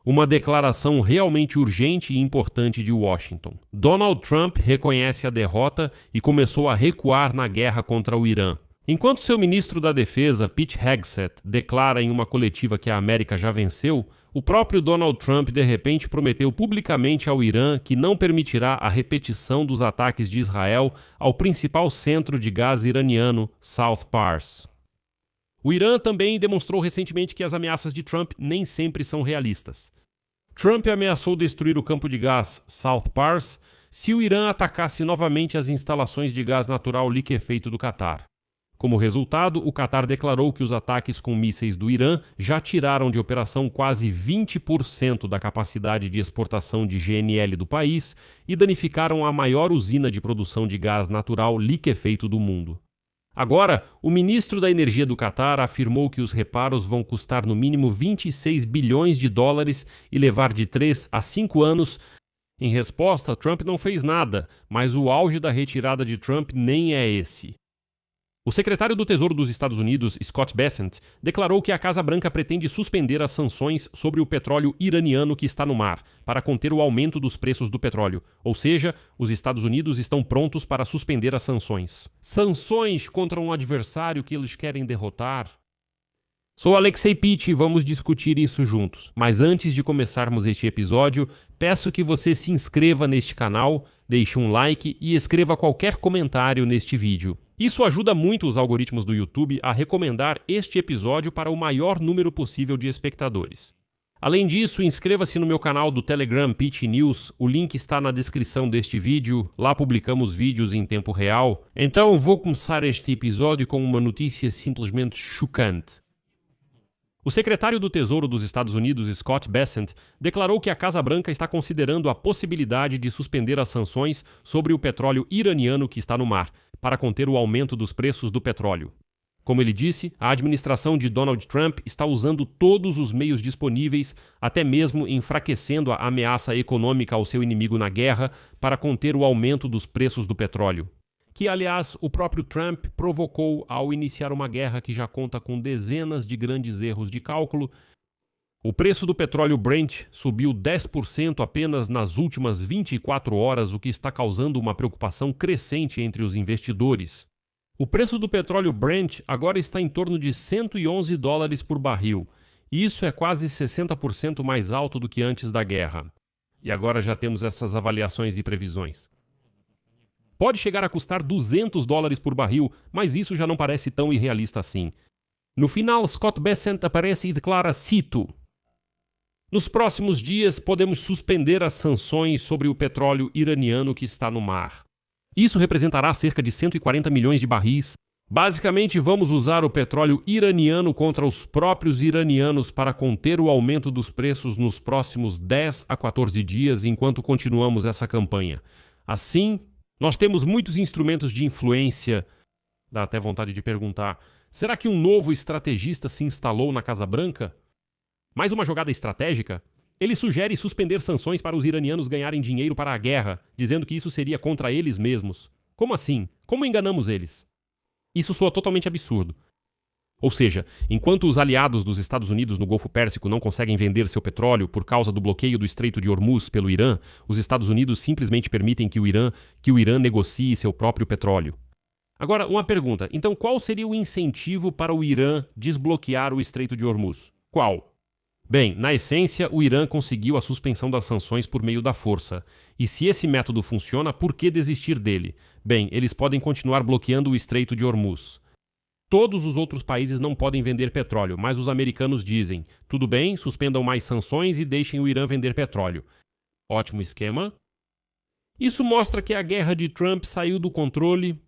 uma declaração realmente urgente e importante de Washington. Donald Trump reconhece a derrota e começou a recuar na guerra contra o Irã. Enquanto seu ministro da Defesa, Pete Hegseth, declara em uma coletiva que a América já venceu, o próprio Donald Trump de repente prometeu publicamente ao Irã que não permitirá a repetição dos ataques de Israel ao principal centro de gás iraniano, South Pars. O Irã também demonstrou recentemente que as ameaças de Trump nem sempre são realistas. Trump ameaçou destruir o campo de gás South Pars se o Irã atacasse novamente as instalações de gás natural liquefeito do Catar. Como resultado, o Catar declarou que os ataques com mísseis do Irã já tiraram de operação quase 20% da capacidade de exportação de GNL do país e danificaram a maior usina de produção de gás natural liquefeito do mundo. Agora, o ministro da Energia do Catar afirmou que os reparos vão custar no mínimo 26 bilhões de dólares e levar de 3 a 5 anos. Em resposta, Trump não fez nada, mas o auge da retirada de Trump nem é esse. O secretário do Tesouro dos Estados Unidos, Scott Bessent, declarou que a Casa Branca pretende suspender as sanções sobre o petróleo iraniano que está no mar, para conter o aumento dos preços do petróleo. Ou seja, os Estados Unidos estão prontos para suspender as sanções. Sanções contra um adversário que eles querem derrotar? Sou Alexei Pitt e vamos discutir isso juntos. Mas antes de começarmos este episódio, peço que você se inscreva neste canal, deixe um like e escreva qualquer comentário neste vídeo. Isso ajuda muito os algoritmos do YouTube a recomendar este episódio para o maior número possível de espectadores. Além disso, inscreva-se no meu canal do Telegram Pitt News, o link está na descrição deste vídeo, lá publicamos vídeos em tempo real. Então vou começar este episódio com uma notícia simplesmente chocante. O secretário do Tesouro dos Estados Unidos, Scott Bessent, declarou que a Casa Branca está considerando a possibilidade de suspender as sanções sobre o petróleo iraniano que está no mar, para conter o aumento dos preços do petróleo. Como ele disse, a administração de Donald Trump está usando todos os meios disponíveis, até mesmo enfraquecendo a ameaça econômica ao seu inimigo na guerra, para conter o aumento dos preços do petróleo. Que, aliás, o próprio Trump provocou ao iniciar uma guerra que já conta com dezenas de grandes erros de cálculo. O preço do petróleo Brent subiu 10% apenas nas últimas 24 horas, o que está causando uma preocupação crescente entre os investidores. O preço do petróleo Brent agora está em torno de 111 dólares por barril, e isso é quase 60% mais alto do que antes da guerra. E agora já temos essas avaliações e previsões. Pode chegar a custar 200 dólares por barril, mas isso já não parece tão irrealista assim. No final, Scott Bessent aparece e declara, cito: "Nos próximos dias podemos suspender as sanções sobre o petróleo iraniano que está no mar. Isso representará cerca de 140 milhões de barris. Basicamente, vamos usar o petróleo iraniano contra os próprios iranianos para conter o aumento dos preços nos próximos 10 a 14 dias enquanto continuamos essa campanha. Assim, nós temos muitos instrumentos de influência." Dá até vontade de perguntar, será que um novo estrategista se instalou na Casa Branca? Mais uma jogada estratégica? Ele sugere suspender sanções para os iranianos ganharem dinheiro para a guerra, dizendo que isso seria contra eles mesmos. Como assim? Como enganamos eles? Isso soa totalmente absurdo. Ou seja, enquanto os aliados dos Estados Unidos no Golfo Pérsico não conseguem vender seu petróleo por causa do bloqueio do Estreito de Hormuz pelo Irã, os Estados Unidos simplesmente permitem que o Irã negocie seu próprio petróleo. Agora, uma pergunta. Então, qual seria o incentivo para o Irã desbloquear o Estreito de Hormuz? Qual? Bem, na essência, o Irã conseguiu a suspensão das sanções por meio da força. E se esse método funciona, por que desistir dele? Bem, eles podem continuar bloqueando o Estreito de Hormuz. Todos os outros países não podem vender petróleo, mas os americanos dizem, tudo bem, suspendam mais sanções e deixem o Irã vender petróleo. Ótimo esquema. Isso mostra que a guerra de Trump saiu do controle.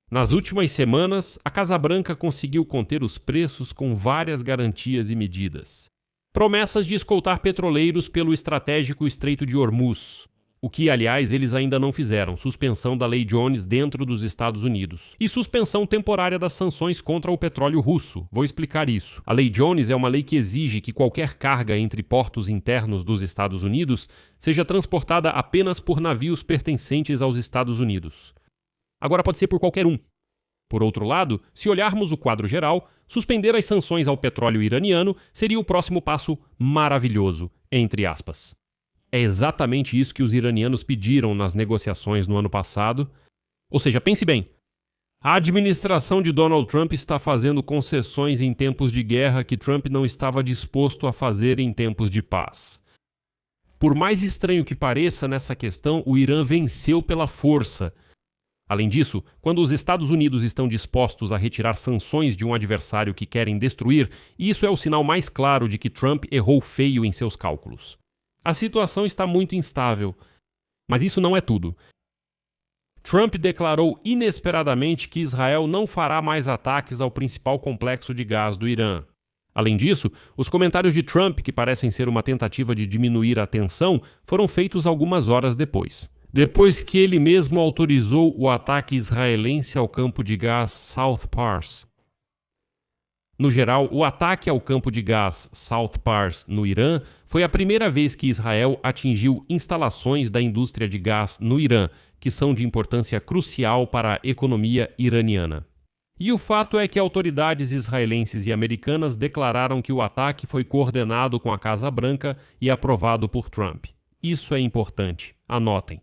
Nas últimas semanas, a Casa Branca conseguiu conter os preços com várias garantias e medidas. Promessas de escoltar petroleiros pelo estratégico Estreito de Hormuz. O que, aliás, eles ainda não fizeram, suspensão da Lei Jones dentro dos Estados Unidos. E suspensão temporária das sanções contra o petróleo russo. Vou explicar isso. A Lei Jones é uma lei que exige que qualquer carga entre portos internos dos Estados Unidos seja transportada apenas por navios pertencentes aos Estados Unidos. Agora pode ser por qualquer um. Por outro lado, se olharmos o quadro geral, suspender as sanções ao petróleo iraniano seria o próximo passo maravilhoso, entre aspas. É exatamente isso que os iranianos pediram nas negociações no ano passado. Ou seja, pense bem, a administração de Donald Trump está fazendo concessões em tempos de guerra que Trump não estava disposto a fazer em tempos de paz. Por mais estranho que pareça nessa questão, o Irã venceu pela força. Além disso, quando os Estados Unidos estão dispostos a retirar sanções de um adversário que querem destruir, isso é o sinal mais claro de que Trump errou feio em seus cálculos. A situação está muito instável, mas isso não é tudo. Trump declarou inesperadamente que Israel não fará mais ataques ao principal complexo de gás do Irã. Além disso, os comentários de Trump, que parecem ser uma tentativa de diminuir a tensão, foram feitos algumas horas depois. Depois que ele mesmo autorizou o ataque israelense ao campo de gás South Pars. No geral, o ataque ao campo de gás South Pars no Irã foi a primeira vez que Israel atingiu instalações da indústria de gás no Irã, que são de importância crucial para a economia iraniana. E o fato é que autoridades israelenses e americanas declararam que o ataque foi coordenado com a Casa Branca e aprovado por Trump. Isso é importante, anotem.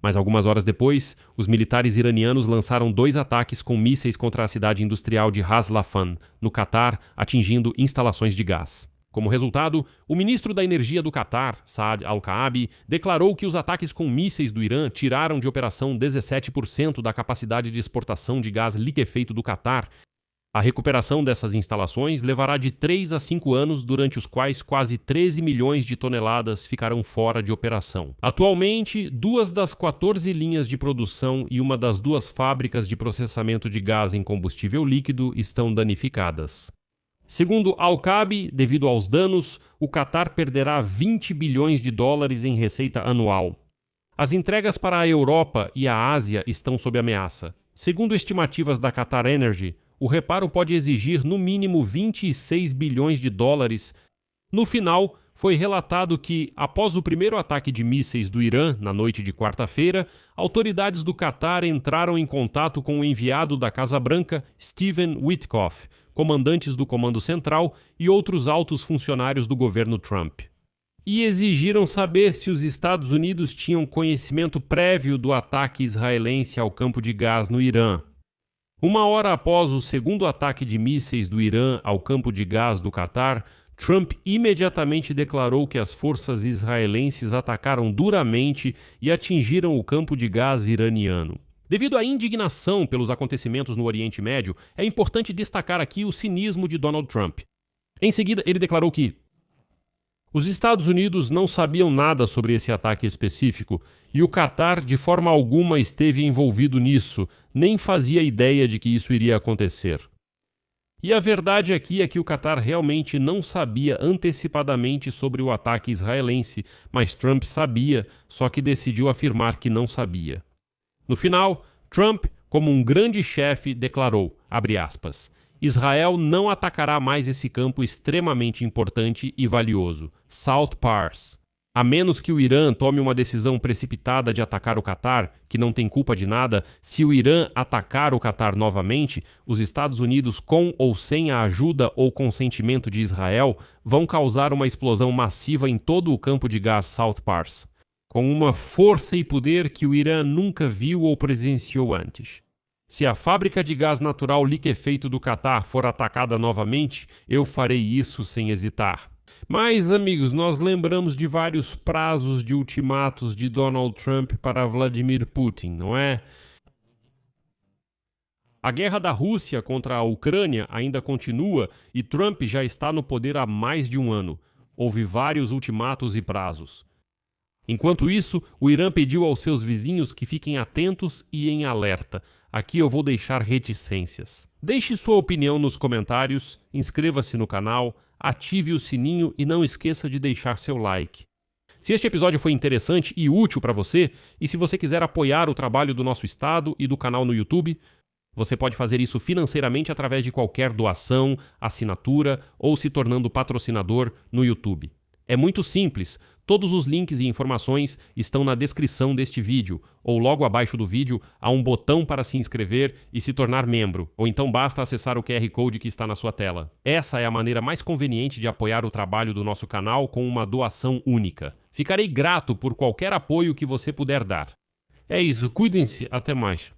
Mas algumas horas depois, os militares iranianos lançaram 2 ataques com mísseis contra a cidade industrial de Ras Laffan, no Catar, atingindo instalações de gás. Como resultado, o ministro da Energia do Catar, Saad Al-Kaabi, declarou que os ataques com mísseis do Irã tiraram de operação 17% da capacidade de exportação de gás liquefeito do Catar. A recuperação dessas instalações levará de 3 a 5 anos, durante os quais quase 13 milhões de toneladas ficarão fora de operação. Atualmente, 2 das 14 linhas de produção e uma das 2 fábricas de processamento de gás em combustível líquido estão danificadas. Segundo Al-Kaabi, devido aos danos, o Catar perderá 20 bilhões de dólares em receita anual. As entregas para a Europa e a Ásia estão sob ameaça. Segundo estimativas da Qatar Energy, o reparo pode exigir no mínimo 26 bilhões de dólares. No final, foi relatado que, após o primeiro ataque de mísseis do Irã, na noite de quarta-feira, autoridades do Catar entraram em contato com o enviado da Casa Branca, Stephen Witkoff, comandantes do Comando Central e outros altos funcionários do governo Trump. E exigiram saber se os Estados Unidos tinham conhecimento prévio do ataque israelense ao campo de gás no Irã. Uma hora após o segundo ataque de mísseis do Irã ao campo de gás do Catar, Trump imediatamente declarou que as forças israelenses atacaram duramente e atingiram o campo de gás iraniano. Devido à indignação pelos acontecimentos no Oriente Médio, é importante destacar aqui o cinismo de Donald Trump. Em seguida, ele declarou que os Estados Unidos não sabiam nada sobre esse ataque específico e o Catar de forma alguma esteve envolvido nisso, nem fazia ideia de que isso iria acontecer. E a verdade aqui é que o Catar realmente não sabia antecipadamente sobre o ataque israelense, mas Trump sabia, só que decidiu afirmar que não sabia. No final, Trump, como um grande chefe, declarou, abre aspas, Israel não atacará mais esse campo extremamente importante e valioso, South Pars. A menos que o Irã tome uma decisão precipitada de atacar o Catar, que não tem culpa de nada, se o Irã atacar o Catar novamente, os Estados Unidos, com ou sem a ajuda ou consentimento de Israel, vão causar uma explosão massiva em todo o campo de gás South Pars, com uma força e poder que o Irã nunca viu ou presenciou antes. Se a fábrica de gás natural liquefeito do Catar for atacada novamente, eu farei isso sem hesitar. Mas, amigos, nós lembramos de vários prazos de ultimatos de Donald Trump para Vladimir Putin, não é? A guerra da Rússia contra a Ucrânia ainda continua e Trump já está no poder há mais de um ano. Houve vários ultimatos e prazos. Enquanto isso, o Irã pediu aos seus vizinhos que fiquem atentos e em alerta. Aqui eu vou deixar reticências. Deixe sua opinião nos comentários, inscreva-se no canal, ative o sininho e não esqueça de deixar seu like. Se este episódio foi interessante e útil para você, e se você quiser apoiar o trabalho do nosso estado e do canal no YouTube, você pode fazer isso financeiramente através de qualquer doação, assinatura ou se tornando patrocinador no YouTube. É muito simples. Todos os links e informações estão na descrição deste vídeo, ou logo abaixo do vídeo há um botão para se inscrever e se tornar membro, ou então basta acessar o QR Code que está na sua tela. Essa é a maneira mais conveniente de apoiar o trabalho do nosso canal com uma doação única. Ficarei grato por qualquer apoio que você puder dar. É isso, cuidem-se, até mais.